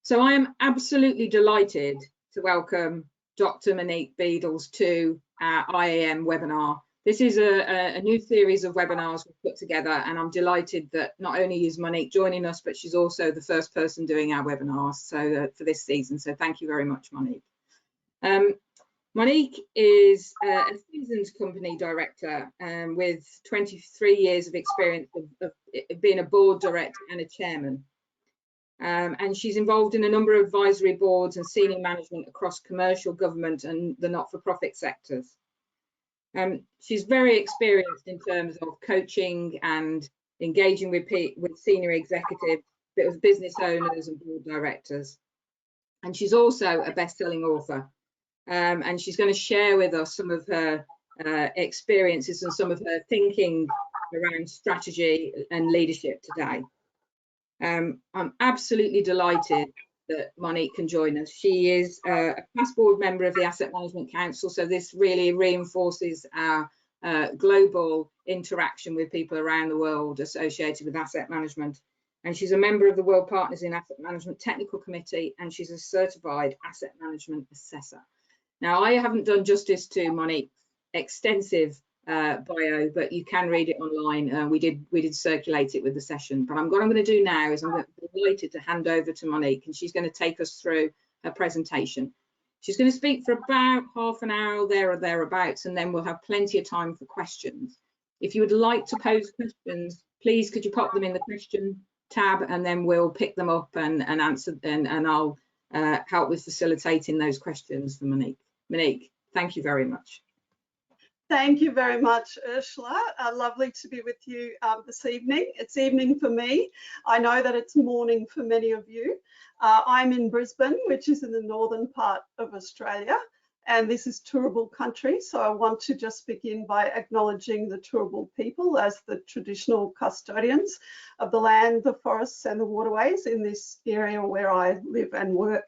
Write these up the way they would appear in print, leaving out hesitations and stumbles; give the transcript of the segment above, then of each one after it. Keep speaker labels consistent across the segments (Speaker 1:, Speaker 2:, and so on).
Speaker 1: So I am absolutely delighted to welcome Dr. Monique Beedles to our IAM webinar. This is a new series of webinars we've put together, and I'm delighted that not only is Monique joining us, but she's also the first person doing our webinars for this season. So thank you very much, Monique. Monique is a seasoned company director with 23 years of experience of being a board director and a chairman. And she's involved in a number of advisory boards and senior management across commercial, government and the not-for-profit sectors. She's very experienced in terms of coaching and engaging with senior executives, business owners and board directors. And she's also a best-selling author. And she's going to share with us some of her experiences and some of her thinking around strategy and leadership today. I'm absolutely delighted that Monique can join us. She is a past board member of the Asset Management Council, so this really reinforces our global interaction with people around the world associated with asset management. And she's a member of the World Partners in Asset Management Technical Committee, and she's a certified asset management assessor. Now, I haven't done justice to Monique's extensive bio, but you can read it online. We did circulate it with the session. But what I'm going to do now is I'm delighted to hand over to Monique, and she's going to take us through her presentation. She's going to speak for about half an hour there or thereabouts, and then we'll have plenty of time for questions. If you would like to pose questions, please could you pop them in the question tab, and then we'll pick them up and answer them, and I'll help with facilitating those questions for Monique. Monique, thank you very much.
Speaker 2: Thank you very much, Ursula. Lovely to be with you this evening. It's evening for me. I know that it's morning for many of you. I'm in Brisbane, which is in the northern part of Australia, and this is Turrbal country. So I want to just begin by acknowledging the Turrbal people as the traditional custodians of the land, the forests and the waterways in this area where I live and work.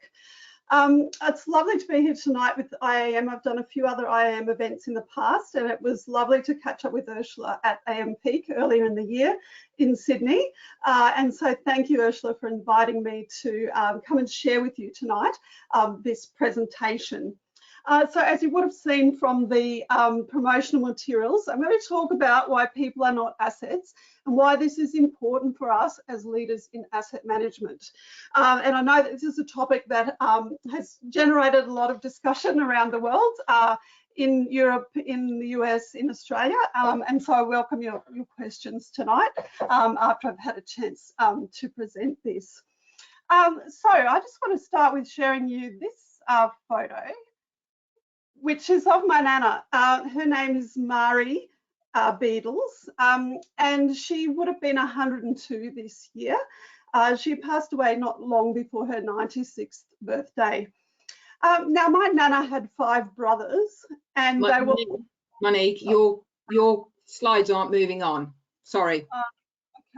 Speaker 2: It's lovely to be here tonight with IAM. I've done a few other IAM events in the past, and it was lovely to catch up with Ursula at AM Peak earlier in the year in Sydney. And so thank you, Ursula, for inviting me to come and share with you tonight this presentation. So as you would have seen from the promotional materials, I'm going to talk about why people are not assets and why this is important for us as leaders in asset management. And I know that this is a topic that has generated a lot of discussion around the world, in Europe, in the US, in Australia. And so I welcome your questions tonight after I've had a chance to present this. So I just want to start with sharing you this photo, which is of my nana. Her name is Mari Beedles, and she would have been 102 this year. She passed away not long before her 96th birthday. Now, my nana had 5 brothers, and they were...
Speaker 1: Monique, your slides aren't moving on. Sorry.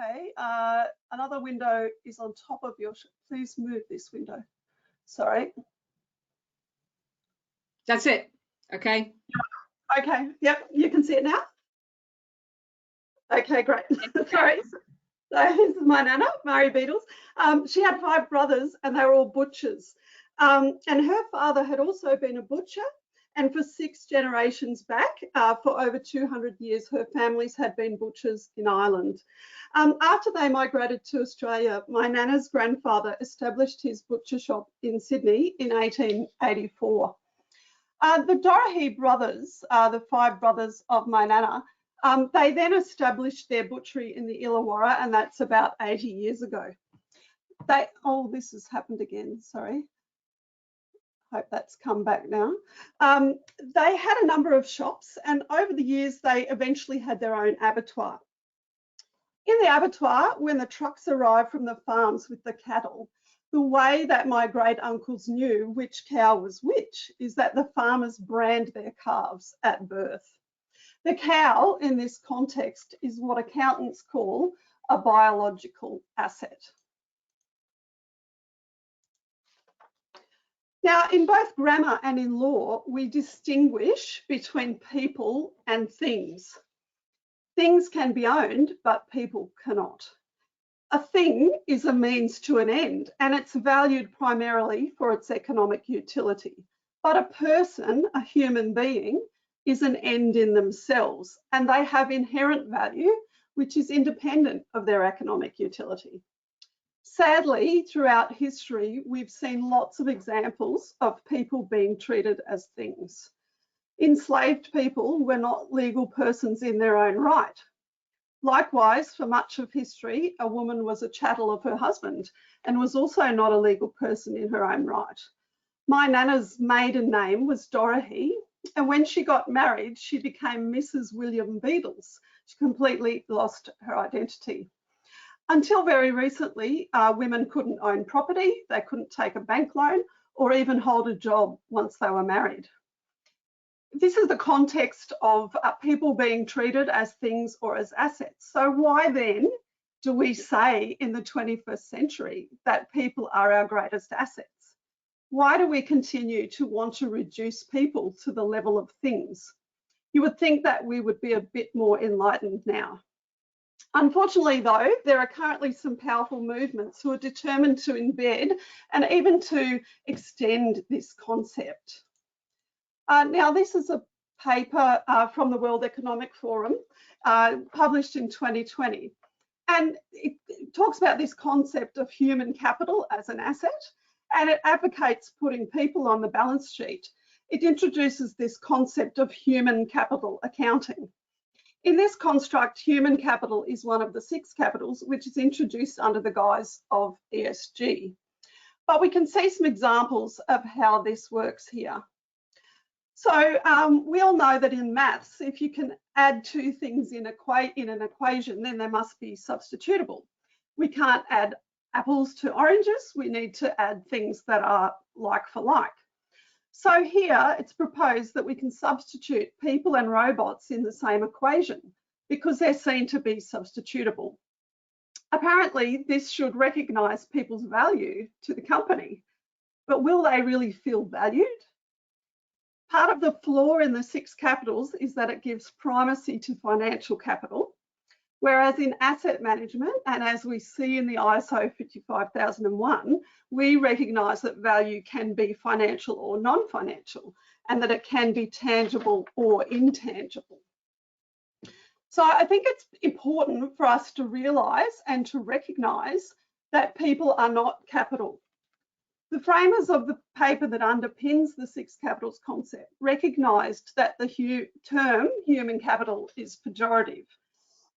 Speaker 2: Okay, another window is on top of your... Please move this window. Sorry.
Speaker 1: That's it. Okay.
Speaker 2: Okay. Yep. You can see it now. Okay. Great. Sorry. So this is my nana, Mari Beedles. She had 5 brothers, and they were all butchers. And her father had also been a butcher. And for 6 generations back, for over 200 years, her families had been butchers in Ireland. After they migrated to Australia, my nana's grandfather established his butcher shop in Sydney in 1884. The Dorahy brothers, the 5 brothers of my nana, they then established their butchery in the Illawarra, and that's about 80 years ago. Oh, this has happened again, sorry. Hope that's come back now. They had a number of shops, and over the years, they eventually had their own abattoir. In the abattoir, when the trucks arrived from the farms with the cattle, the way that my great uncles knew which cow was which is that the farmers brand their calves at birth. The cow in this context is what accountants call a biological asset. Now, in both grammar and in law, we distinguish between people and things. Things can be owned, but people cannot. A thing is a means to an end, and it's valued primarily for its economic utility. But a person, a human being, is an end in themselves, and they have inherent value, which is independent of their economic utility. Sadly, throughout history, we've seen lots of examples of people being treated as things. Enslaved people were not legal persons in their own right. Likewise, for much of history, a woman was a chattel of her husband and was also not a legal person in her own right. My nana's maiden name was Dorothy, and when she got married, she became Mrs. William Beedles. She completely lost her identity. Until very recently, women couldn't own property, they couldn't take a bank loan, or even hold a job once they were married. This is the context of people being treated as things or as assets. So why then do we say in the 21st century that people are our greatest assets? Why do we continue to want to reduce people to the level of things? You would think that we would be a bit more enlightened now. Unfortunately, though, there are currently some powerful movements who are determined to embed and even to extend this concept. Now, this is a paper from the World Economic Forum published in 2020. And it talks about this concept of human capital as an asset, and it advocates putting people on the balance sheet. It introduces this concept of human capital accounting. In this construct, human capital is one of the 6 capitals which is introduced under the guise of ESG. But we can see some examples of how this works here. So we all know that in maths, if you can add 2 things in an equation, then they must be substitutable. We can't add apples to oranges. We need to add things that are like for like. So here it's proposed that we can substitute people and robots in the same equation because they're seen to be substitutable. Apparently, this should recognise people's value to the company, but will they really feel valued? Part of the flaw in the 6 capitals is that it gives primacy to financial capital, whereas in asset management, and as we see in the ISO 55001, we recognise that value can be financial or non-financial, and that it can be tangible or intangible. So I think it's important for us to realise and to recognise that people are not capital. The framers of the paper that underpins the 6 capitals concept recognised that the term human capital is pejorative,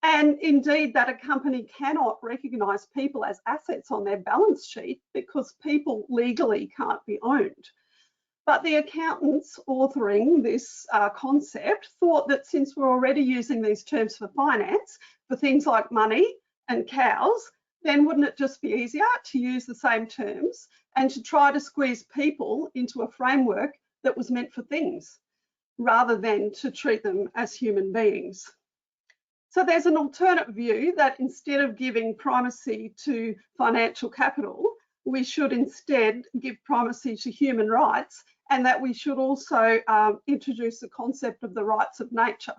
Speaker 2: and indeed that a company cannot recognise people as assets on their balance sheet because people legally can't be owned. But the accountants authoring this concept thought that since we're already using these terms for finance, for things like money and cows, then wouldn't it just be easier to use the same terms and to try to squeeze people into a framework that was meant for things, rather than to treat them as human beings? So there's an alternate view that instead of giving primacy to financial capital, we should instead give primacy to human rights, and that we should also introduce the concept of the rights of nature.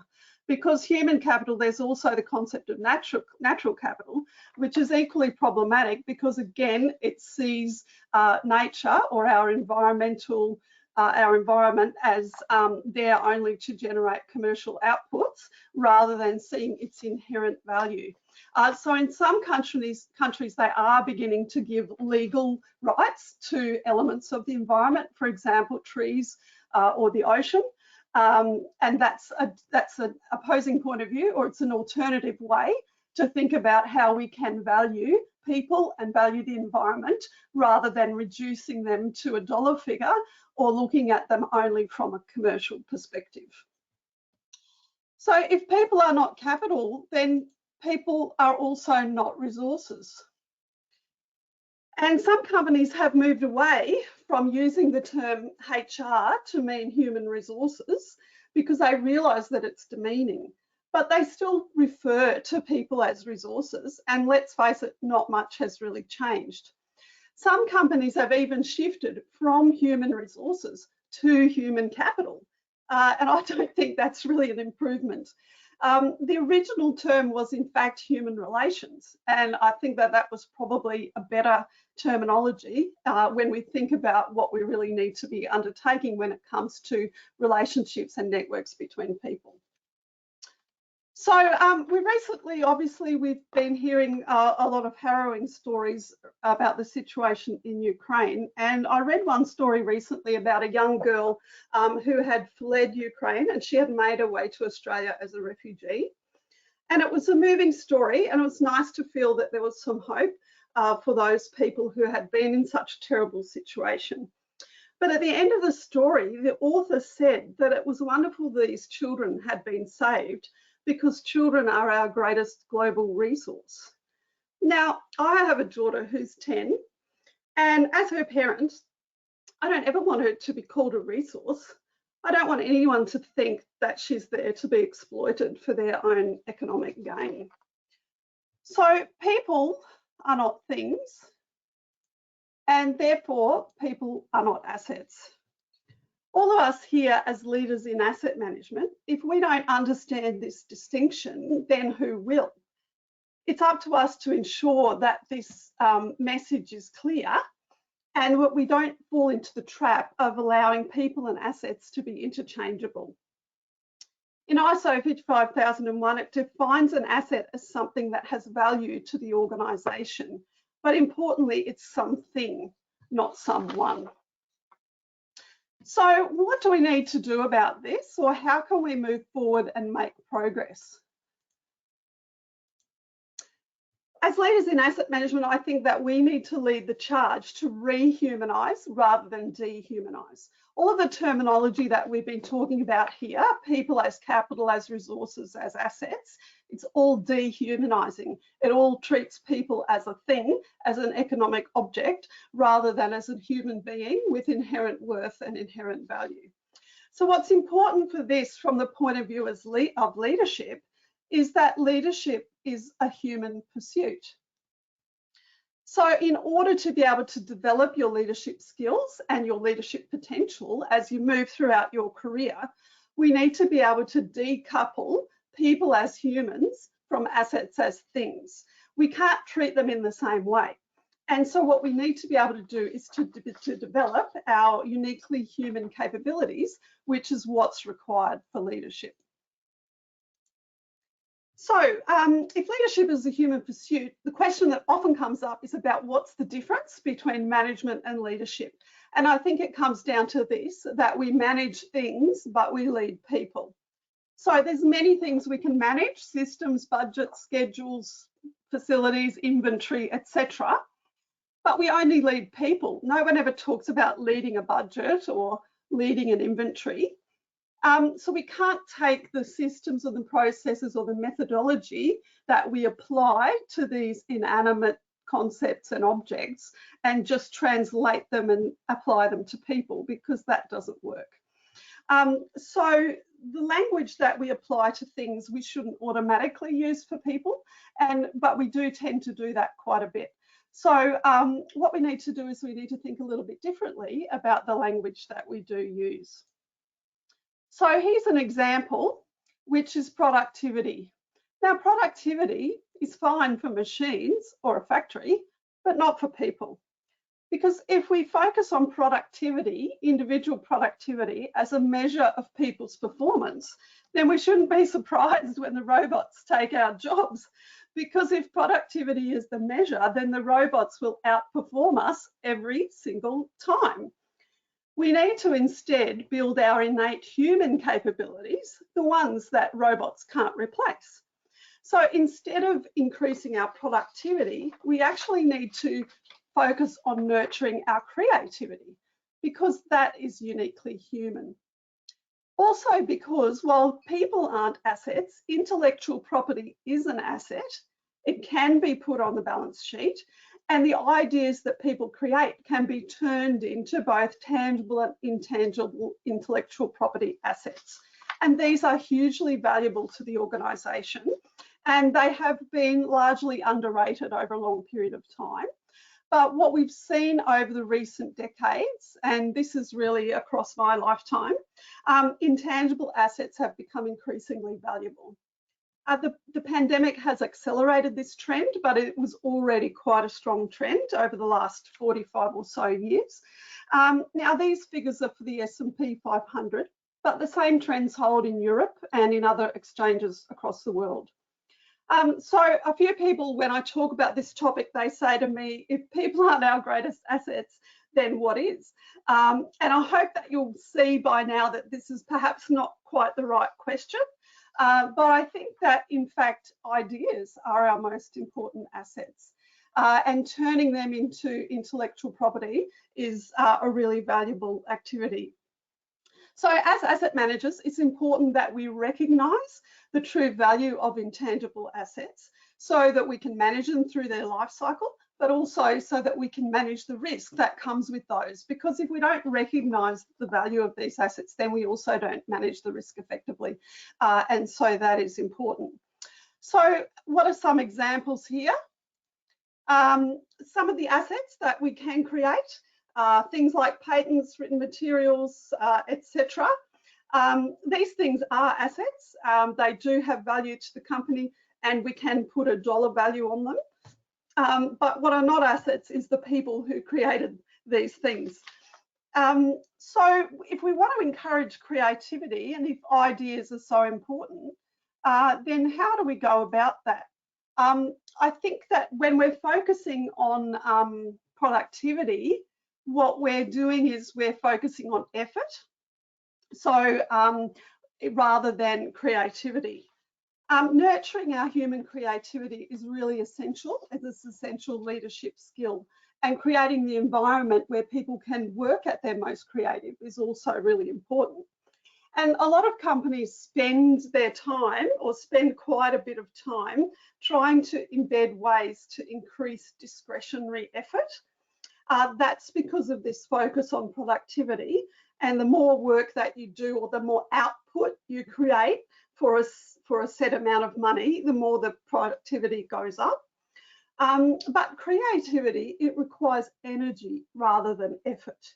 Speaker 2: Because human capital, there's also the concept of natural capital, which is equally problematic because, again, it sees nature or our environment as there only to generate commercial outputs rather than seeing its inherent value. So in some countries, they are beginning to give legal rights to elements of the environment, for example, trees or the ocean. And that's an opposing point of view, or it's an alternative way to think about how we can value people and value the environment rather than reducing them to a dollar figure or looking at them only from a commercial perspective. So if people are not capital, then people are also not resources. And some companies have moved away from using the term HR to mean human resources because they realise that it's demeaning, but they still refer to people as resources, and let's face it, not much has really changed. Some companies have even shifted from human resources to human capital, and I don't think that's really an improvement. The original term was in fact human relations, and I think that that was probably a better terminology when we think about what we really need to be undertaking when it comes to relationships and networks between people. So we recently, obviously, we've been hearing a lot of harrowing stories about the situation in Ukraine. And I read one story recently about a young girl who had fled Ukraine, and she had made her way to Australia as a refugee. And it was a moving story, and it was nice to feel that there was some hope for those people who had been in such a terrible situation. But at the end of the story, the author said that it was wonderful these children had been saved, because children are our greatest global resource. Now, I have a daughter who's 10, and as her parent, I don't ever want her to be called a resource. I don't want anyone to think that she's there to be exploited for their own economic gain. So people are not things, and therefore people are not assets. All of us here as leaders in asset management, if we don't understand this distinction, then who will? It's up to us to ensure that this message is clear and that we don't fall into the trap of allowing people and assets to be interchangeable. In ISO 55001, it defines an asset as something that has value to the organisation, but importantly, it's something, not someone. So what do we need to do about this, or how can we move forward and make progress? As leaders in asset management, I think that we need to lead the charge to rehumanise rather than dehumanise. All of the terminology that we've been talking about here, people as capital, as resources, as assets, it's all dehumanising. It all treats people as a thing, as an economic object, rather than as a human being with inherent worth and inherent value. So what's important for this from the point of view of leadership is that leadership is a human pursuit. So in order to be able to develop your leadership skills and your leadership potential as you move throughout your career, we need to be able to decouple people as humans from assets as things. We can't treat them in the same way. And so what we need to be able to do is to develop our uniquely human capabilities, which is what's required for leadership. So if leadership is a human pursuit, the question that often comes up is about what's the difference between management and leadership. And I think it comes down to this, that we manage things, but we lead people. So there's many things we can manage: systems, budgets, schedules, facilities, inventory, etc. But we only lead people. No one ever talks about leading a budget or leading an inventory. So we can't take the systems or the processes or the methodology that we apply to these inanimate concepts and objects and just translate them and apply them to people, because that doesn't work. So the language that we apply to things we shouldn't automatically use for people, but we do tend to do that quite a bit. So what we need to do is we need to think a little bit differently about the language that we do use. So here's an example, which is productivity. Now, productivity is fine for machines or a factory, but not for people. Because if we focus on productivity, individual productivity, as a measure of people's performance, then we shouldn't be surprised when the robots take our jobs. Because if productivity is the measure, then the robots will outperform us every single time. We need to instead build our innate human capabilities, the ones that robots can't replace. So instead of increasing our productivity, we actually need to focus on nurturing our creativity, because that is uniquely human. Also because while people aren't assets, intellectual property is an asset. It can be put on the balance sheet, and the ideas that people create can be turned into both tangible and intangible intellectual property assets. And these are hugely valuable to the organisation, and they have been largely underrated over a long period of time. But what we've seen over the recent decades, and this is really across my lifetime, intangible assets have become increasingly valuable. The pandemic has accelerated this trend, but it was already quite a strong trend over the last 45 or so years. Now, these figures are for the S&P 500, but the same trends hold in Europe and in other exchanges across the world. So a few people, when I talk about this topic, they say to me, if people aren't our greatest assets, then what is? And I hope that you'll see by now that this is perhaps not quite the right question. But I think that, in fact, ideas are our most important assets. And turning them into intellectual property is a really valuable activity. So as asset managers, it's important that we recognise the true value of intangible assets so that we can manage them through their life cycle, but also so that we can manage the risk that comes with those. Because if we don't recognise the value of these assets, then we also don't manage the risk effectively. And so that is important. So what are some examples here? Some of the assets that we can create, things like patents, written materials, etc. These things are assets. They do have value to the company and we can put a dollar value on them. But what are not assets is the people who created these things. So if we want to encourage creativity and if ideas are so important, then how do we go about that? I think that when we're focusing on productivity, what we're doing is we're focusing on effort, so rather than creativity. Nurturing our human creativity is really essential. It's an essential leadership skill, and creating the environment where people can work at their most creative is also really important. And a lot of companies spend their time, or spend quite a bit of time, trying to embed ways to increase discretionary effort. That's because of this focus on productivity, and the more work that you do or the more output you create for a set amount of money, the more the productivity goes up. But creativity, it requires energy rather than effort.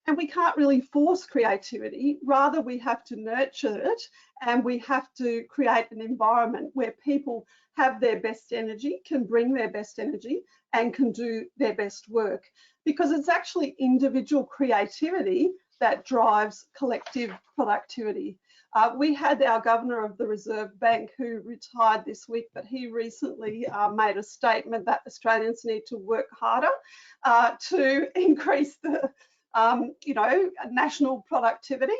Speaker 2: And we can't really force creativity, rather we have to nurture it, and we have to create an environment where people have their best energy, can bring their best energy and can do their best work. Because it's actually individual creativity that drives collective productivity. We had our Governor of the Reserve Bank who retired this week, but he recently made a statement that Australians need to work harder to increase the national productivity,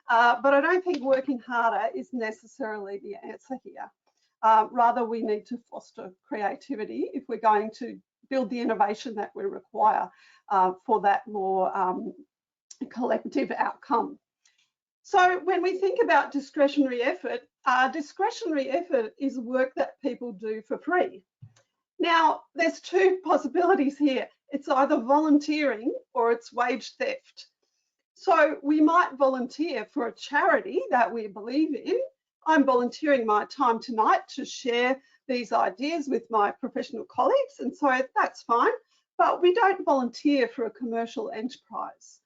Speaker 2: but I don't think working harder is necessarily the answer here. Rather, we need to foster creativity if we're going to build the innovation that we require for that more collective outcome. So when we think about discretionary effort is work that people do for free. Now, there's two possibilities here. It's either volunteering or it's wage theft. So we might volunteer for a charity that we believe in. I'm volunteering my time tonight to share these ideas with my professional colleagues, and so that's fine, but we don't volunteer for a commercial enterprise.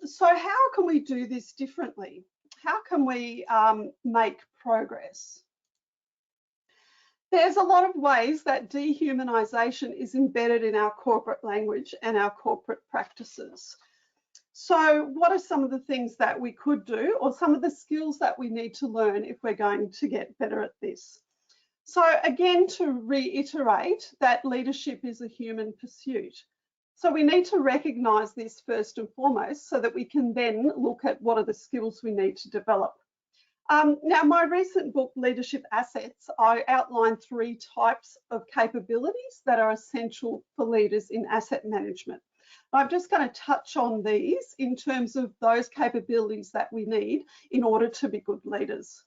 Speaker 2: So how can we do this differently? How can we make progress? There's a lot of ways that dehumanisation is embedded in our corporate language and our corporate practices. So what are some of the things that we could do, or some of the skills that we need to learn if we're going to get better at this? So again, to reiterate that leadership is a human pursuit. So we need to recognise this first and foremost so that we can then look at what are the skills we need to develop. Now, my recent book, Leadership Assets, I outlined 3 types of capabilities that are essential for leaders in asset management. I'm just going to touch on these in terms of those capabilities that we need in order to be good leaders.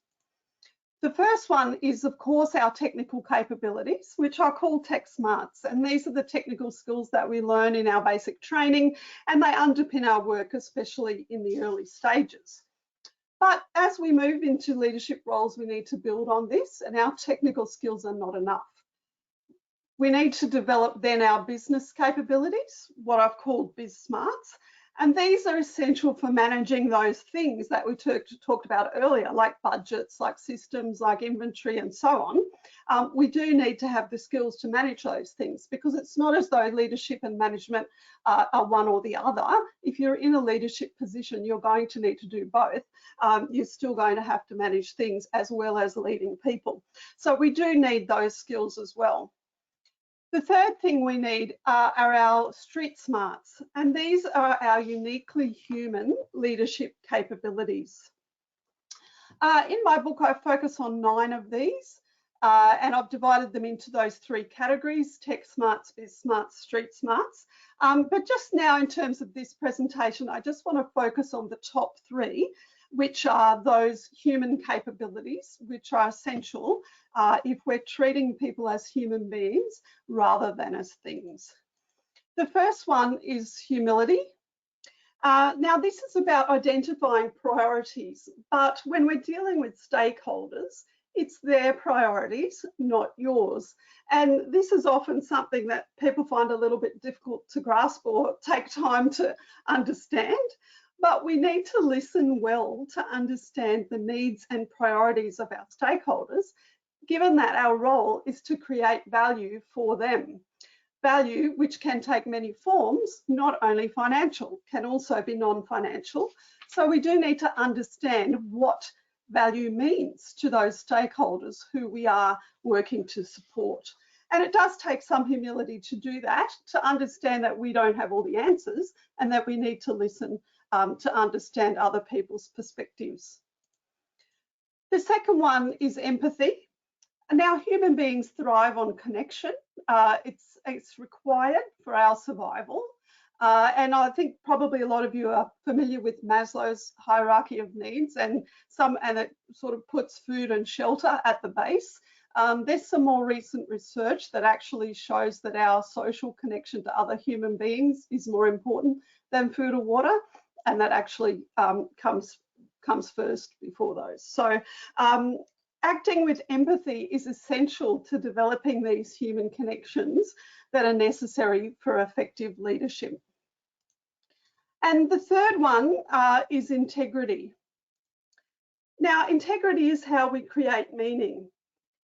Speaker 2: The first one is, of course, our technical capabilities, which I call tech smarts. And these are the technical skills that we learn in our basic training, and they underpin our work, especially in the early stages. But as we move into leadership roles, we need to build on this, and our technical skills are not enough. We need to develop then our business capabilities, what I've called biz smarts, And these are essential for managing those things that we talked about earlier, like budgets, like systems, like inventory, and so on. We do need to have the skills to manage those things, because it's not as though leadership and management are one or the other. If you're in a leadership position, you're going to need to do both. You're still going to have to manage things as well as leading people. So we do need those skills as well. The third thing we need are our street smarts, and these are our uniquely human leadership capabilities. In my book, I focus on 9 of these, and I've divided them into those 3 categories: tech smarts, biz smarts, street smarts. But just now, in terms of this presentation, I just want to focus on the top 3, which are those human capabilities, which are essential if we're treating people as human beings rather than as things. The first one is humility. Now, this is about identifying priorities, but when we're dealing with stakeholders, it's their priorities, not yours. And this is often something that people find a little bit difficult to grasp or take time to understand. But we need to listen well to understand the needs and priorities of our stakeholders, given that our role is to create value for them. Value which can take many forms, not only financial, can also be non-financial. So we do need to understand what value means to those stakeholders who we are working to support. And it does take some humility to do that, to understand that we don't have all the answers and that we need to listen to understand other people's perspectives. The second one is empathy. Now, human beings thrive on connection. It's required for our survival. And I think probably a lot of you are familiar with Maslow's hierarchy of needs, and it sort of puts food and shelter at the base. There's some more recent research that actually shows that our social connection to other human beings is more important than food or water, and that actually comes first before those. So acting with empathy is essential to developing these human connections that are necessary for effective leadership. And the third one is integrity. Now, integrity is how we create meaning.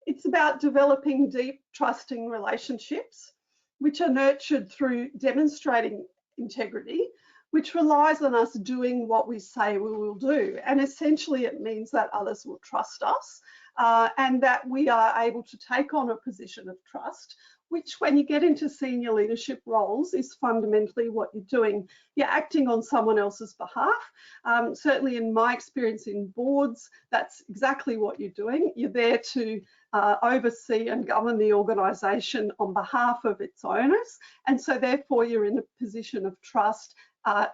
Speaker 2: It's about developing deep, trusting relationships, which are nurtured through demonstrating integrity, which relies on us doing what we say we will do. And essentially it means that others will trust us and that we are able to take on a position of trust, which when you get into senior leadership roles is fundamentally what you're doing. You're acting on someone else's behalf. Certainly in my experience in boards, that's exactly what you're doing. You're there to oversee and govern the organisation on behalf of its owners. And so therefore you're in a position of trust,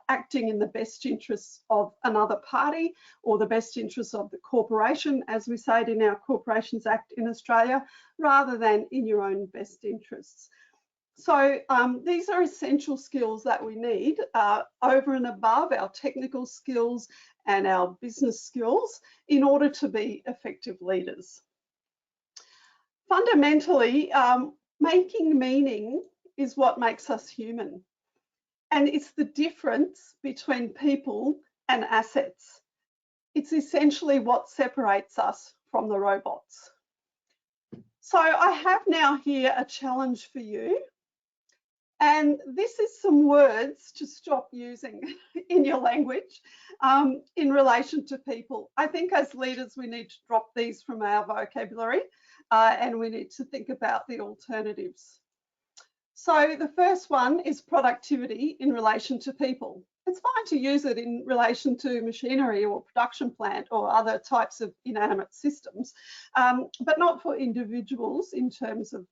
Speaker 2: acting in the best interests of another party or the best interests of the corporation, as we say it in our Corporations Act in Australia, rather than in your own best interests. So these are essential skills that we need over and above our technical skills and our business skills in order to be effective leaders. Fundamentally, making meaning is what makes us human. And it's the difference between people and assets. It's essentially what separates us from the robots. So I have now here a challenge for you. And this is some words to stop using in your language in relation to people. I think as leaders, we need to drop these from our vocabulary and we need to think about the alternatives. So the first one is productivity in relation to people. It's fine to use it in relation to machinery or production plant or other types of inanimate systems, but not for individuals in terms of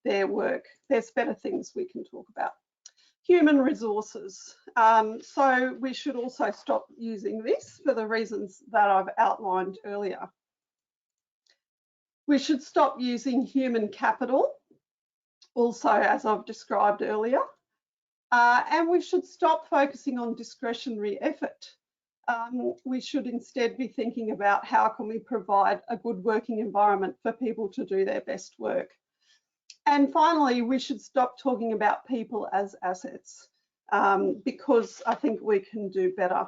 Speaker 2: their work. There's better things we can talk about. Human resources. So we should also stop using this for the reasons that I've outlined earlier. We should stop using human capital, also as I've described earlier, and we should stop focusing on discretionary effort. We should instead be thinking about how can we provide a good working environment for people to do their best work. And finally, we should stop talking about people as assets. because I think we can do better.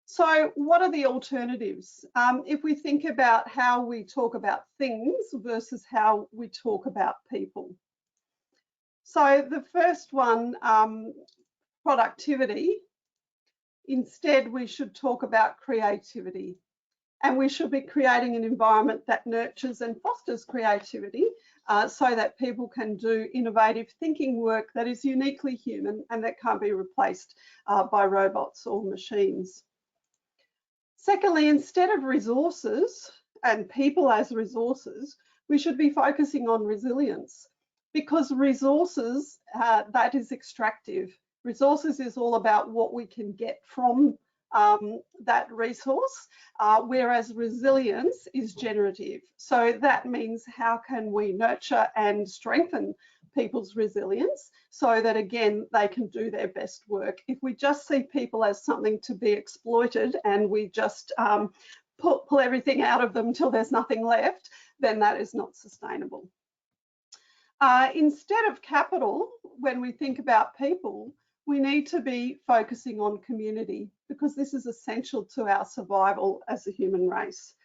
Speaker 2: So what are the alternatives? If we think about how we talk about things versus how we talk about people. So the first one, productivity. Instead, we should talk about creativity. And we should be creating an environment that nurtures and fosters creativity so that people can do innovative thinking work that is uniquely human and that can't be replaced by robots or machines. Secondly, instead of resources and people as resources, we should be focusing on resilience, because resources, that is extractive. Resources is all about what we can get from that resource, whereas resilience is generative. So that means how can we nurture and strengthen people's resilience so that, again, they can do their best work. If we just see people as something to be exploited and we just pull everything out of them till there's nothing left, then that is not sustainable. Instead of capital, when we think about people, we need to be focusing on community, because this is essential to our survival as a human race.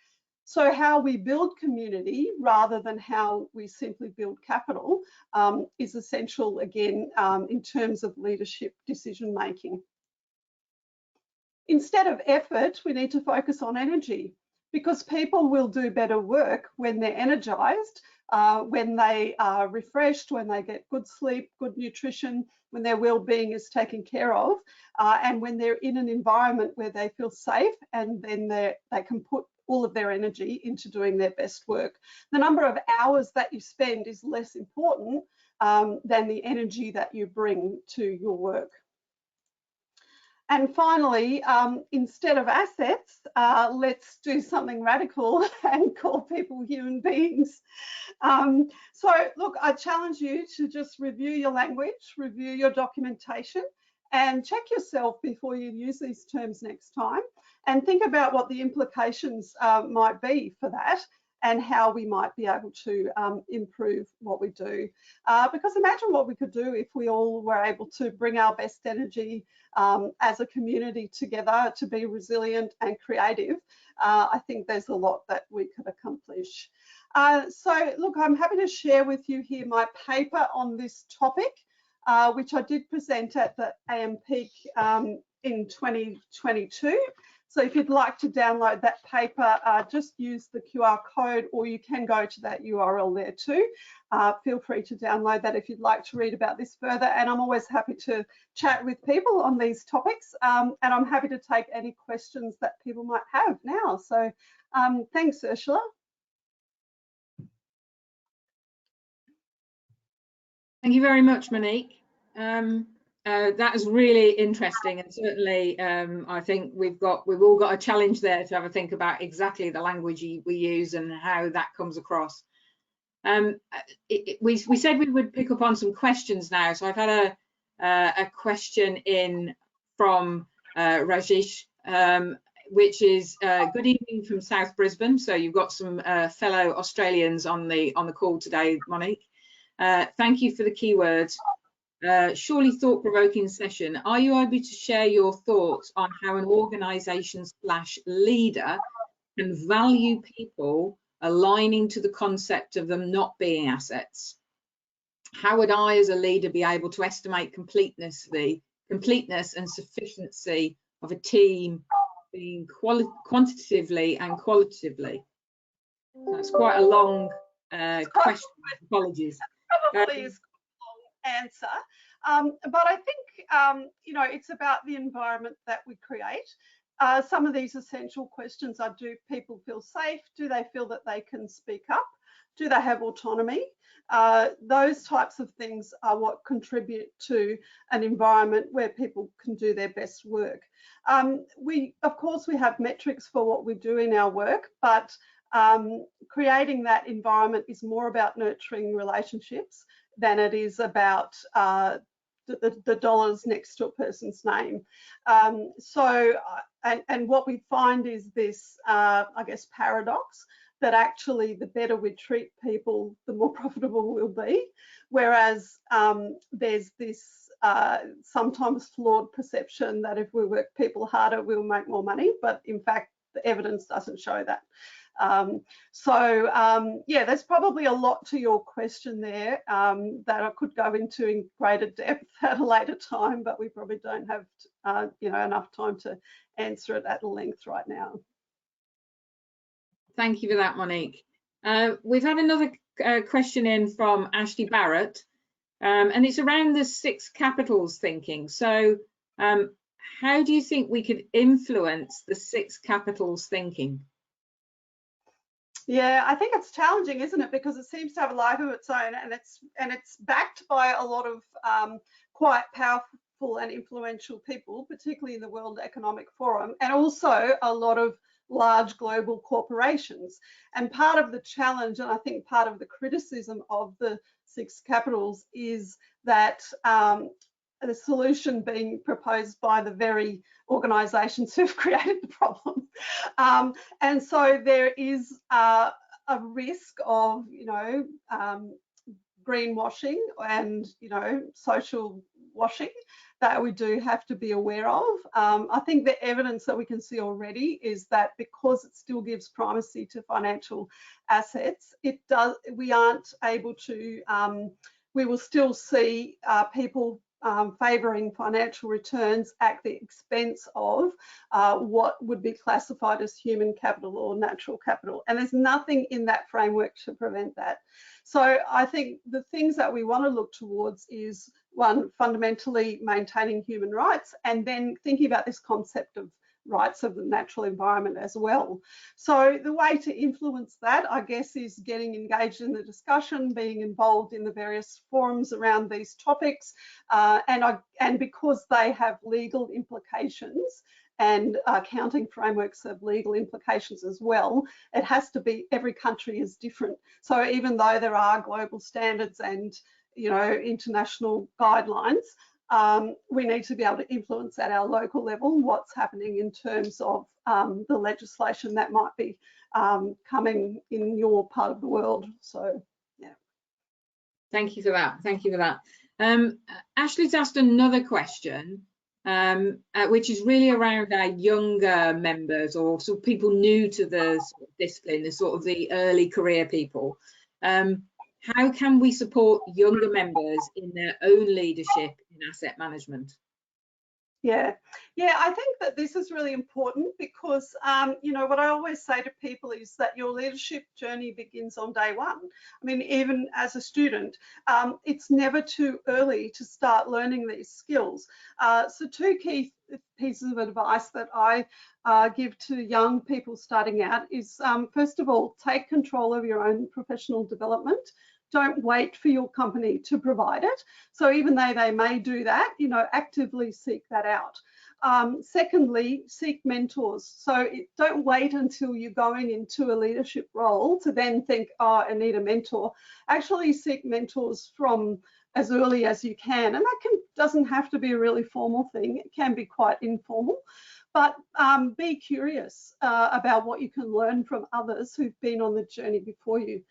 Speaker 2: So how we build community rather than how we simply build capital is essential, again, in terms of leadership decision making. Instead of effort, we need to focus on energy, because people will do better work when they're energized, when they are refreshed, when they get good sleep, good nutrition, when their well-being is taken care of, and when they're in an environment where they feel safe, and then they can put all of their energy into doing their best work. The number of hours that you spend is less important than the energy that you bring to your work. And finally, instead of assets, let's do something radical and call people human beings. So look, I challenge you to just review your language, review your documentation, and check yourself before you use these terms next time, and think about what the implications might be for that, and how we might be able to improve what we do. Because imagine what we could do if we all were able to bring our best energy as a community together to be resilient and creative. I think there's a lot that we could accomplish. So look, I'm happy to share with you here my paper on this topic, which I did present at the AMPEAK in 2022. So if you'd like to download that paper, just use the QR code, or you can go to that URL there too. Feel free to download that if you'd like to read about this further. And I'm always happy to chat with people on these topics. And I'm happy to take any questions that people might have now. So thanks, Ursula.
Speaker 1: Thank you very much, Monique. That is really interesting, and certainly I think we've all got a challenge there to have a think about exactly the language we use and how that comes across. We said we would pick up on some questions now, so I've had a question in from Rajesh, which is good evening from South Brisbane. So you've got some fellow Australians on the call today, Monique. Thank you for the keywords. Surely thought-provoking session. Are you able to share your thoughts on how an organisation/leader can value people aligning to the concept of them not being assets? How would I as a leader be able to estimate completeness and sufficiency of a team being quantitatively and qualitatively? So that's quite a long question. Apologies.
Speaker 2: Probably is a long answer. But I think, you know, it's about the environment that we create. Some of these essential questions are: do people feel safe? Do they feel that they can speak up? Do they have autonomy? Those types of things are what contribute to an environment where people can do their best work. Of course, we have metrics for what we do in our work, but creating that environment is more about nurturing relationships than it is about the dollars next to a person's name. And what we find is this, I guess, paradox, that actually the better we treat people, the more profitable we'll be. Whereas there's this sometimes flawed perception that if we work people harder, we'll make more money. But in fact, the evidence doesn't show that. Yeah, there's probably a lot to your question there that I could go into in greater depth at a later time, but we probably don't have enough time to answer it at length right now.
Speaker 1: Thank you for that, Monique. We've had another question in from Ashley Barrett, and it's around the 6 capitals thinking. So how do you think we could influence the 6 capitals thinking?
Speaker 2: Yeah, I think it's challenging, isn't it? Because it seems to have a life of its own, and it's backed by a lot of quite powerful and influential people, particularly in the World Economic Forum, and also a lot of large global corporations. And part of the challenge, and I think part of the criticism of the 6 capitals, is that the solution being proposed by the very organisations who've created the problem. And so there is a risk of, greenwashing and, social washing that we do have to be aware of. I think the evidence that we can see already is that because it still gives primacy to financial assets, we aren't able to, we will still see people favouring financial returns at the expense of what would be classified as human capital or natural capital. And there's nothing in that framework to prevent that. So I think the things that we want to look towards is, one, fundamentally maintaining human rights, and then thinking about this concept of rights of the natural environment as well. So the way to influence that, I guess, is getting engaged in the discussion, being involved in the various forums around these topics, and because they have legal implications and accounting frameworks have legal implications as well, it has to be, every country is different. So even though there are global standards and international guidelines, we need to be able to influence at our local level what's happening in terms of the legislation that might be coming in your part of the world. So, yeah.
Speaker 1: Thank you for that. Thank you for that. Ashley's asked another question, which is really around our younger members, or sort of people new to the sort of discipline, the sort of the early career people. How can we support younger members in their own leadership in asset management?
Speaker 2: Yeah, I think that this is really important because, what I always say to people is that your leadership journey begins on day one. I mean, even as a student, it's never too early to start learning these skills. So 2 key pieces of advice that I give to young people starting out is, first of all, take control of your own professional development. Don't wait for your company to provide it. So even though they may do that, actively seek that out. Secondly, seek mentors. So don't wait until you're going into a leadership role to then think, oh, I need a mentor. Actually seek mentors from as early as you can. And that doesn't have to be a really formal thing. It can be quite informal. But be curious about what you can learn from others who've been on the journey before you.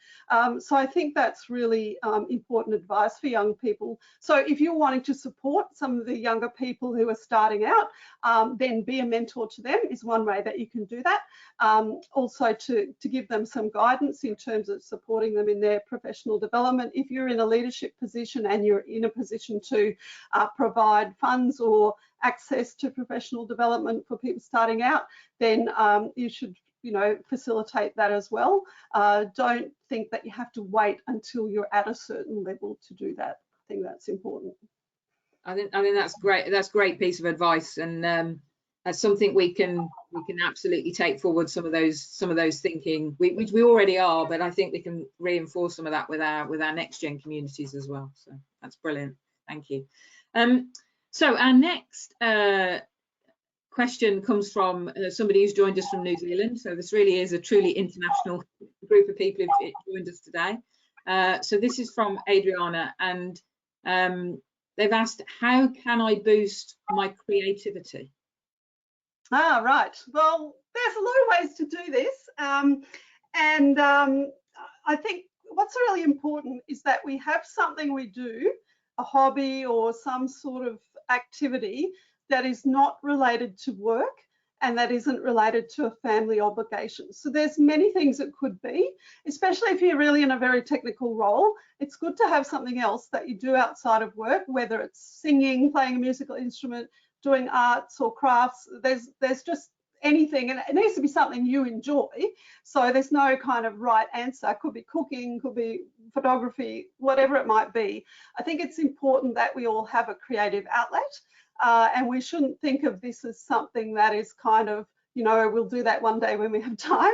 Speaker 2: So I think that's really important advice for young people. So if you're wanting to support some of the younger people who are starting out, then be a mentor to them is one way that you can do that. Also to give them some guidance in terms of supporting them in their professional development. If you're in a leadership position and you're in a position to provide funds or access to professional development for people starting out, then you should, facilitate that as well. Don't think that you have to wait until you're at a certain level to do that. I think that's important.
Speaker 1: I think that's great. That's a great piece of advice, and that's something we can absolutely take forward. Some of those thinking, which we already are, but I think we can reinforce some of that with our next gen communities as well. So that's brilliant. Thank you. So our next question comes from somebody who's joined us from New Zealand. So this really is a truly international group of people who've joined us today. So this is from Adriana, and they've asked, how can I boost my creativity?
Speaker 2: Right. Well, there's a lot of ways to do this. And I think what's really important is that we have something we do, a hobby or some sort of activity that is not related to work and that isn't related to a family obligation. So there's many things it could be, especially if you're really in a very technical role. It's good to have something else that you do outside of work, whether it's singing, playing a musical instrument, doing arts or crafts. There's just anything, and it needs to be something you enjoy. So there's no kind of right answer. It could be cooking, could be photography, whatever it might be. I think it's important that we all have a creative outlet, and we shouldn't think of this as something that is kind of, you know, we'll do that one day when we have time.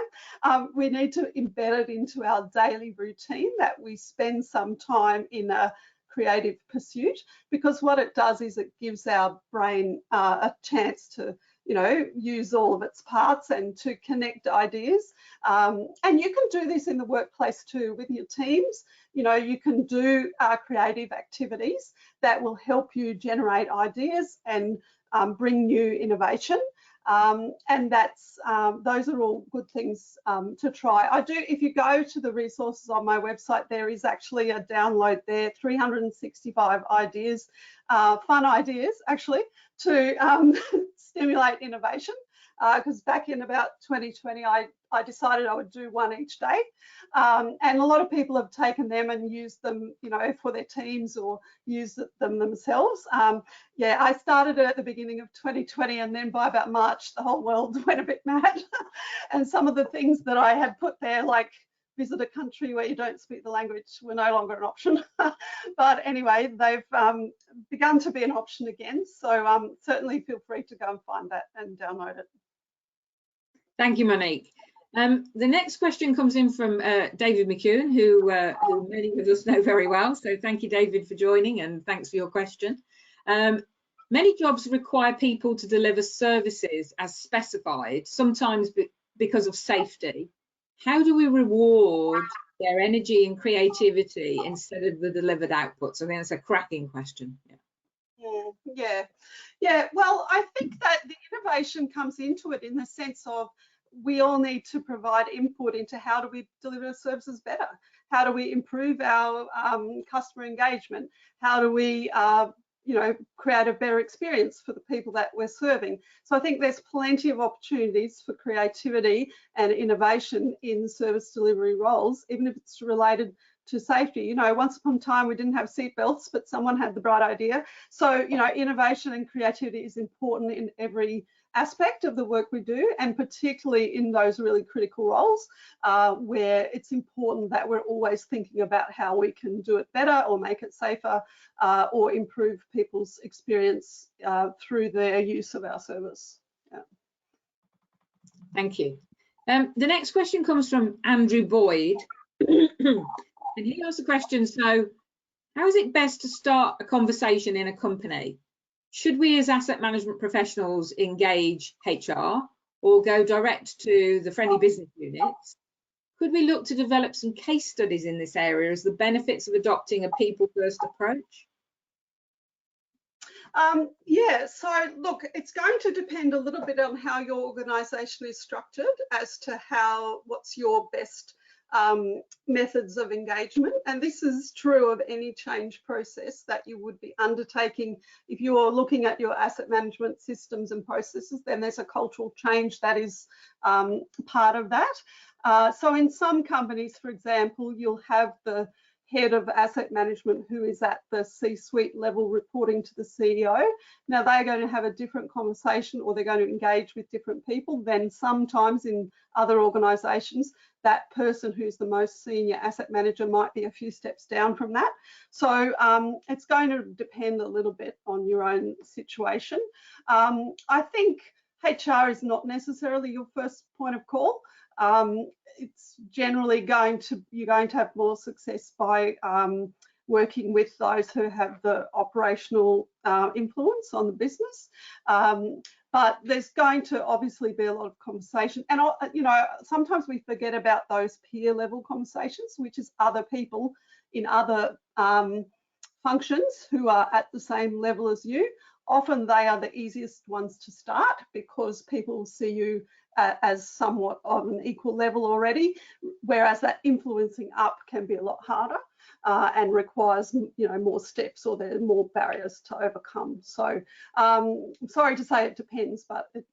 Speaker 2: We need to embed it into our daily routine, that we spend some time in a creative pursuit, because what it does is it gives our brain a chance to, you know, use all of its parts and to connect ideas. And you can do this in the workplace too with your teams. You know, you can do creative activities that will help you generate ideas and bring new innovation. And that's those are all good things to try. If you go to the resources on my website, there is actually a download there, 365 ideas, fun ideas actually, to stimulate innovation. Because back in about 2020, I decided I would do one each day. And a lot of people have taken them and used them, you know, for their teams or used them themselves. Yeah, I started at the beginning of 2020, and then by about March, the whole world went a bit mad. And some of the things that I had put there, like visit a country where you don't speak the language, were no longer an option. But anyway, they've begun to be an option again. So certainly feel free to go and find that and download it.
Speaker 1: Thank you, Monique. The next question comes in from David McEwen, who many of us know very well. So thank you, David, for joining, and thanks for your question. Many jobs require people to deliver services as specified, sometimes because of safety. How do we reward their energy and creativity instead of the delivered outputs? I think that's a cracking question.
Speaker 2: Yeah. Well, I think that the innovation comes into it in the sense of we all need to provide input into how do we deliver services better? How do we improve our customer engagement? How do we you know, create a better experience for the people that we're serving? So I think there's plenty of opportunities for creativity and innovation in service delivery roles, even if it's related to safety. You know, once upon a time we didn't have seatbelts, but someone had the bright idea. So, you know, innovation and creativity is important in every aspect of the work we do, and particularly in those really critical roles where it's important that we're always thinking about how we can do it better or make it safer or improve people's experience through their use of our service. Yeah.
Speaker 1: Thank you. The next question comes from Andrew Boyd. And he asked the question, so how is it best to start a conversation in a company? Should we as asset management professionals engage HR or go direct to the friendly business units? Could we look to develop some case studies in this area as the benefits of adopting a people-first approach?
Speaker 2: Yeah, so look, it's going to depend a little bit on how your organisation is structured as to what's your best methods of engagement. And this is true of any change process that you would be undertaking. If you're looking at your asset management systems and processes, then there's a cultural change that is part of that. So in some companies, for example, you'll have the head of asset management who is at the C-suite level reporting to the CEO. Now they're going to have a different conversation, or they're going to engage with different people than sometimes in other organisations. That person who's the most senior asset manager might be a few steps down from that. So it's going to depend a little bit on your own situation. I think HR is not necessarily your first point of call. It's generally you're going to have more success by working with those who have the operational influence on the business. But there's going to obviously be a lot of conversation. And, you know, sometimes we forget about those peer level conversations, which is other people in other functions who are at the same level as you. often they are the easiest ones to start because people see you as somewhat of an equal level already, whereas that influencing up can be a lot harder and requires, more steps, or there are more barriers to overcome. So I'm sorry to say it depends, but it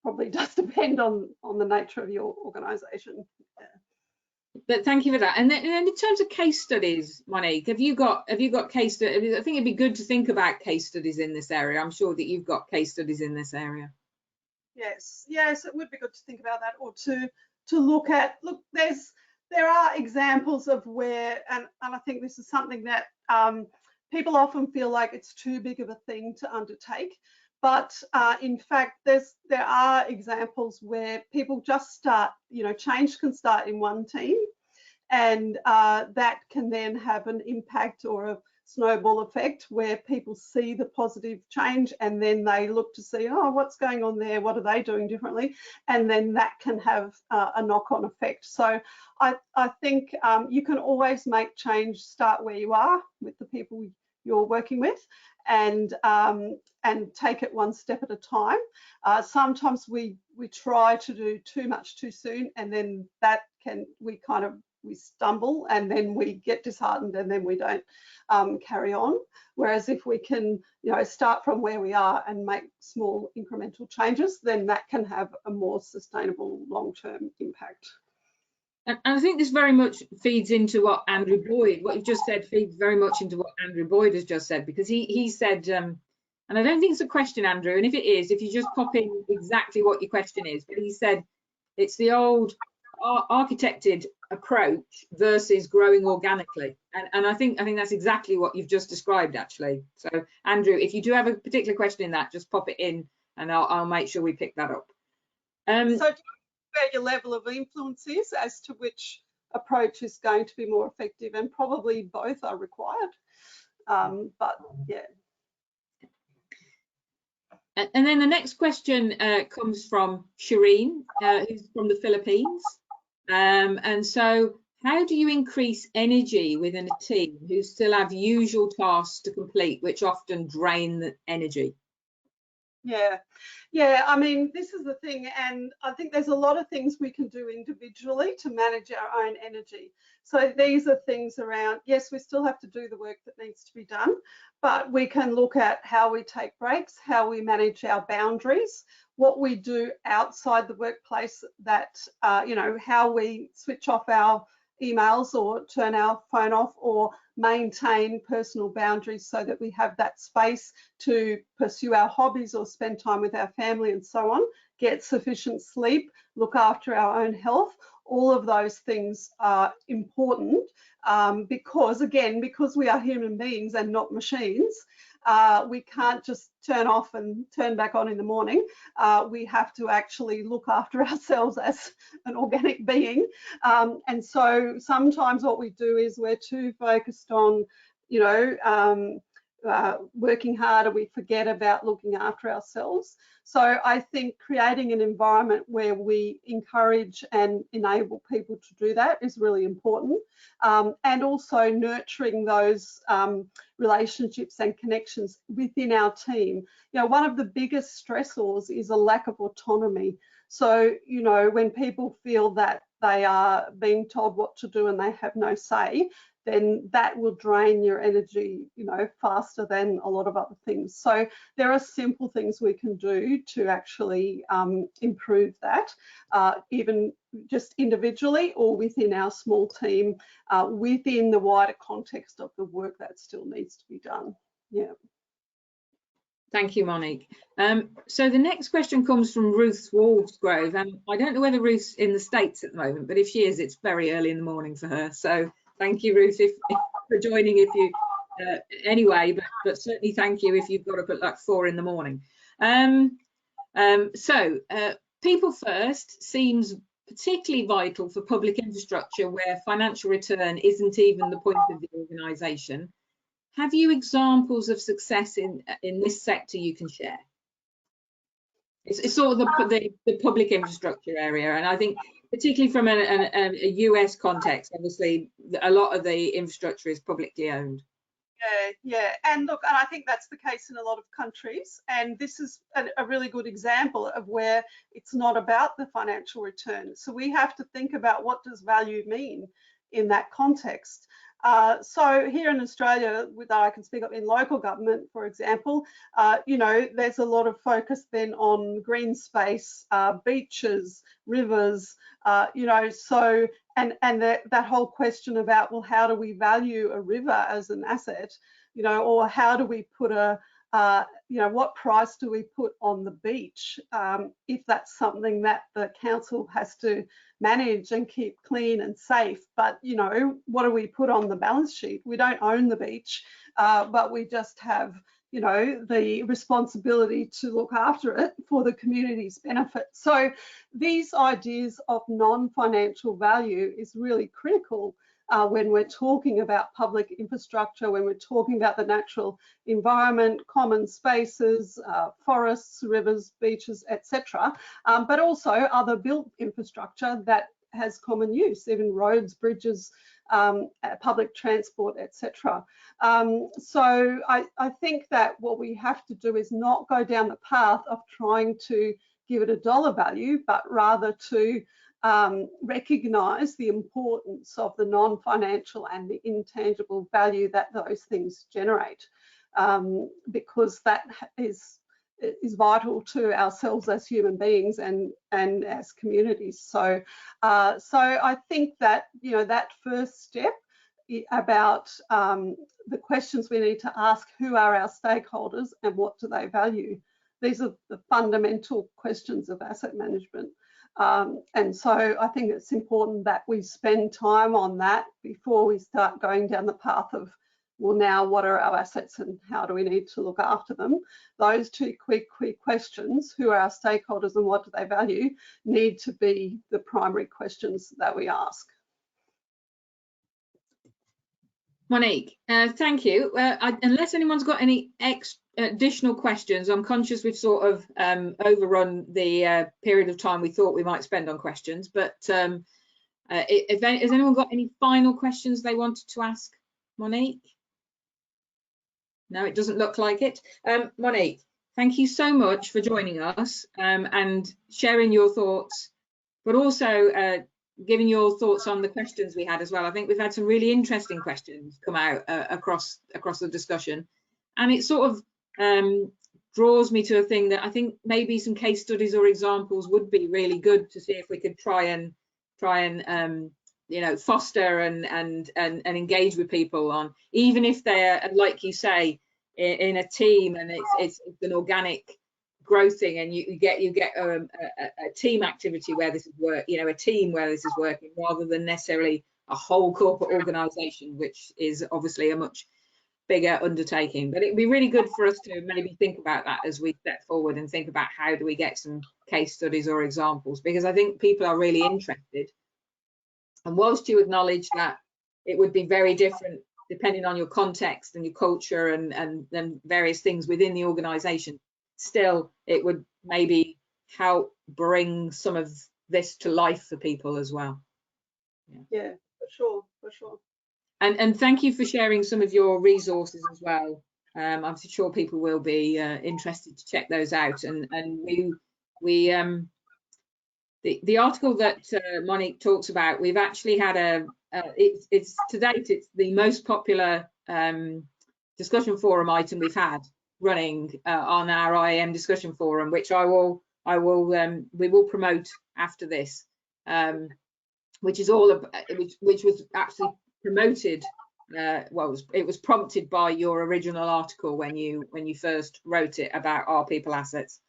Speaker 2: probably does depend on the nature of your organisation.
Speaker 1: But thank you for that. And then in terms of case studies, Monique, have you got case studies? I think it'd be good to think about case studies in this area. I'm sure that you've got case studies in this area.
Speaker 2: Yes, it would be good to think about that, or to look at. Look, there are examples of where, and I think this is something that people often feel like it's too big of a thing to undertake. But in fact, there are examples where people just start, change can start in one team, and that can then have an impact or a snowball effect where people see the positive change, and then they look to see, oh, what's going on there? What are they doing differently? And then that can have a knock-on effect. So I think you can always make change start where you are with the people you're working with, and take it one step at a time. Sometimes we try to do too much too soon, and then that we stumble, and then we get disheartened, and then we don't carry on. Whereas if we can, start from where we are and make small incremental changes, then that can have a more sustainable long-term impact.
Speaker 1: And I think this very much feeds into what you've just said feeds very much into what Andrew Boyd has just said, because he said, and I don't think it's a question, Andrew, and if it is, if you just pop in exactly what your question is, but he said it's the old architected approach versus growing organically, and I think that's exactly what you've just described, actually. So Andrew, if you do have a particular question in that, just pop it in and I'll make sure we pick that up.
Speaker 2: So where your level of influence is as to which approach is going to be more effective, and probably both are required, but yeah.
Speaker 1: And then the next question comes from Shireen, who's from the Philippines. And so how do you increase energy within a team who still have usual tasks to complete, which often drain the energy?
Speaker 2: Yeah, I mean, this is the thing, and I think there's a lot of things we can do individually to manage our own energy. So these are things around, yes, we still have to do the work that needs to be done, but we can look at how we take breaks, how we manage our boundaries, what we do outside the workplace, that, how we switch off our emails or turn our phone off, or maintain personal boundaries so that we have that space to pursue our hobbies or spend time with our family and so on, get sufficient sleep, look after our own health. All of those things are important because we are human beings and not machines. We can't just turn off and turn back on in the morning. We have to actually look after ourselves as an organic being. And so sometimes what we do is we're too focused on, working harder, we forget about looking after ourselves. So I think creating an environment where we encourage and enable people to do that is really important. And also nurturing those relationships and connections within our team. One of the biggest stressors is a lack of autonomy. So, when people feel that they are being told what to do and they have no say, then that will drain your energy, faster than a lot of other things. So there are simple things we can do to actually improve that, even just individually or within our small team, within the wider context of the work that still needs to be done. Yeah.
Speaker 1: Thank you, Monique. So the next question comes from Ruth Wolfsgrove, and I don't know whether Ruth's in the States at the moment, but if she is, it's very early in the morning for her. So thank you, Ruth, for joining. If you anyway, but certainly thank you if you've got up at like 4 in the morning. People first seems particularly vital for public infrastructure where financial return isn't even the point of the organisation. Have you examples of success in this sector you can share? It's sort of the public infrastructure area, and I think particularly from a US context, obviously a lot of the infrastructure is publicly owned.
Speaker 2: Yeah. And look, and I think that's the case in a lot of countries. And this is a really good example of where it's not about the financial return. So we have to think about, what does value mean in that context? So here in Australia, that I can speak of in local government, for example, you know, there's a lot of focus then on green space, beaches, rivers, you know, so and that whole question about, well, how do we value a river as an asset, you know, or how do we put you know, what price do we put on the beach, if that's something that the council has to manage and keep clean and safe. But, you know, what do we put on the balance sheet? We don't own the beach, but we just have, you know, the responsibility to look after it for the community's benefit. So these ideas of non-financial value is really critical when we're talking about public infrastructure, when we're talking about the natural environment, common spaces, forests, rivers, beaches, etc., but also other built infrastructure that has common use, even roads, bridges, public transport, etc. So I think that what we have to do is not go down the path of trying to give it a dollar value, but rather to recognise the importance of the non-financial and the intangible value that those things generate, because that is vital to ourselves as human beings and as communities. So I think that, you know, that first step about the questions we need to ask: who are our stakeholders and what do they value? These are the fundamental questions of asset management. And so I think it's important that we spend time on that before we start going down the path of, well, now what are our assets and how do we need to look after them? Those two quick questions, who are our stakeholders and what do they value, need to be the primary questions that we ask.
Speaker 1: Monique, thank you. Unless anyone's got any additional questions, I'm conscious we've sort of overrun the period of time we thought we might spend on questions, but has anyone got any final questions they wanted to ask Monique? No, it doesn't look like it. Monique, thank you so much for joining us and sharing your thoughts, but also giving your thoughts on the questions we had as well. I think we've had some really interesting questions come out across the discussion, and it sort of draws me to a thing that I think maybe some case studies or examples would be really good to see if we could try and you know, foster and engage with people on, even if they're, like you say, in a team and it's an organic growth thing, and you get a team activity where this is work, you know, a team where this is working, rather than necessarily a whole corporate organization, which is obviously a much bigger undertaking. But it'd be really good for us to maybe think about that as we step forward and think about how do we get some case studies or examples, because I think people are really interested. And whilst you acknowledge that it would be very different depending on your context and your culture and various things within the organization, still it would maybe help bring some of this to life for people as well.
Speaker 2: Yeah, for sure.
Speaker 1: And thank you for sharing some of your resources as well. I'm sure people will be interested to check those out. And the article that Monique talks about, we've actually had it's to date it's the most popular discussion forum item we've had running on our IAM discussion forum, which we will promote after this, which is all about, which was actually promoted. Well, it was prompted by your original article when you first wrote it about our people assets.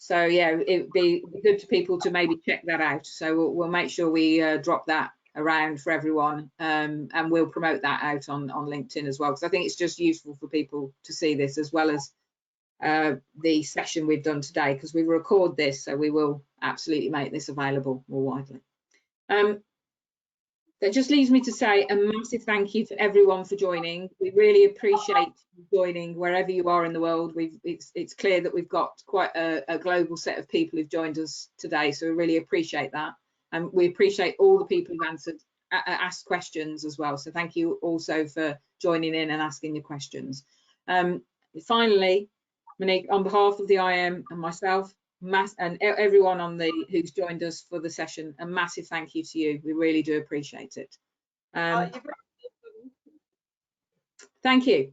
Speaker 1: So yeah, it'd be good to people to maybe check that out. So we'll make sure we drop that around for everyone, and we'll promote that out on LinkedIn as well, because I think it's just useful for people to see this, as well as the session we've done today, because we record this, so we will absolutely make this available more widely. That just leaves me to say a massive thank you to everyone for joining. We really appreciate you joining wherever you are in the world. It's clear that we've got quite a global set of people who've joined us today, so we really appreciate that. And we appreciate all the people who've answered asked questions as well. So thank you also for joining in and asking your questions. Finally, Monique, on behalf of the IM and myself, and everyone on who's joined us for the session, a massive thank you to you. We really do appreciate it. Thank you.